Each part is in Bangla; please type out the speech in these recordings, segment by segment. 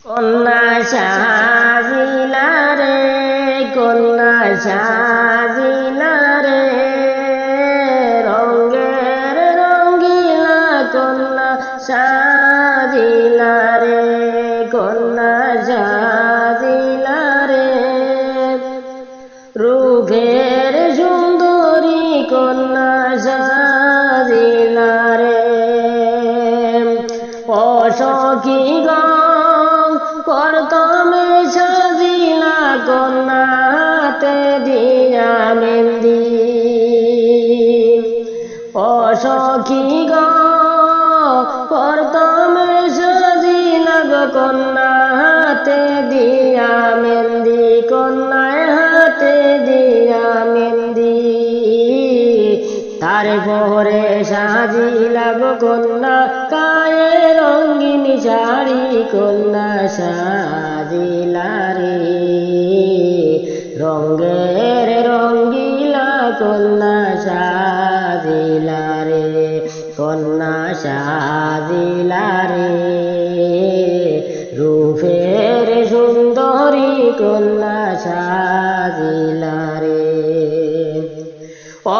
কন্যা সাজিলা রে, কন্যা সাজিলা রে, রঙ্গের রঙ্গিলা কন্যা সাজিলা রে, কন্যা সাজিলা রে, রূপের সুন্দরী কন্যা সাজিলা রে, অসখী করতমে সাজিলা কন্যা হাতে দিয়া মেহেন্দি, অসখী করতমে সাজিলা কন্যা হাতে দিয়া মেহেন্দি, কন্যায় হাতে দিয়া মেহেন্দি, তারপরে সাজিলা কন্যা গায়ে রঙিন শাড়ি, কন্যা সাজিলা রে, রঙ্গের রঙ্গিলা কন্যা সাজিলা রে, কন্যা সাজিলা রে, রূপের সুন্দরী কন্যা সাজিলা রে,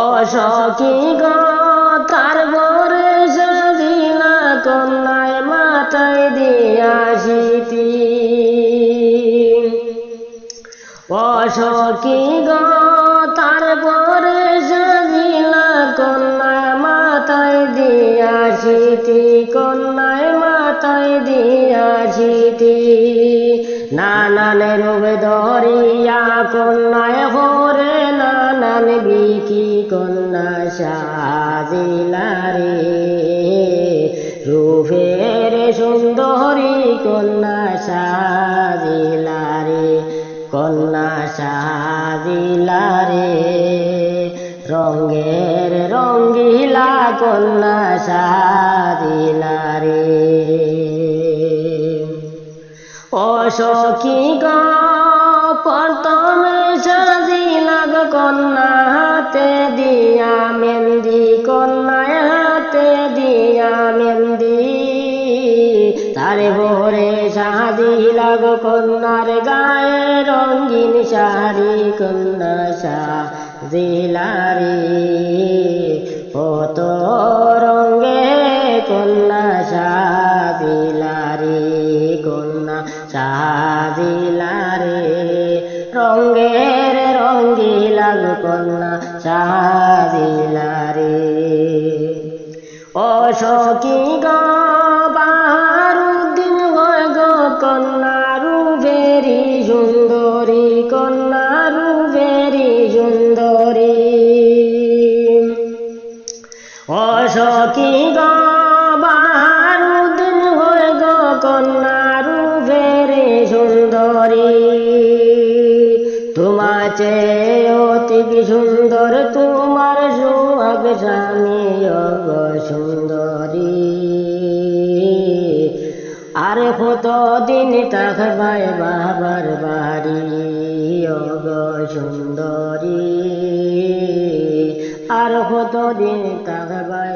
অসখী তারপরে সাজিলা কন্যায় মাথায় দিয়া সিঁথি, অসখী তারপরে সাজিলা কন্যায় মাথায় দিয়া সিঁথি, কন্যায় মাথায় দিয়া সিঁথি, নানান রূপ ধরিয়া কন্যায় হরে নানান বিকি, কন্যা সাজিলা রে, রূপের সুন্দরী কন্যা সাজিলা রে, কন্যা সাজিলা রে, রঙ্গের রঙ্গিলা কন্যা সাজিলা রে, অসখী প্রথমে সাজিলা কন্যা হাতে দিয়া মেহেন্দি, কন্যায় হাতে দিয়া মেহেন্দি, তারপরে সাজিলা কন্যার গায়ে রঙিন শাড়ি, কন্যা সাজিলা রে, কত রঙে কন্যা সাজিলা রে, কন্যা সাজিলা রে, রঙ্গের রঙ্গিলা কন্যা সাজিলা রে, অসখী বাহারুদ্দিন হয় কন্যা রূপেরি সুন্দরী, কন্যা রূপেরি সুন্দরী, অসখী বাহারুদ্দিন হয় কন্যা রূপেরি সুন্দরী, তোমার চেয়ে অতি সুন্দর তোমার সোহাগ স্বামী সুন্দরী, আর কতদিন থাকবাই বাবার বাড়ি সুন্দরী, আর কতদিন থাকবাই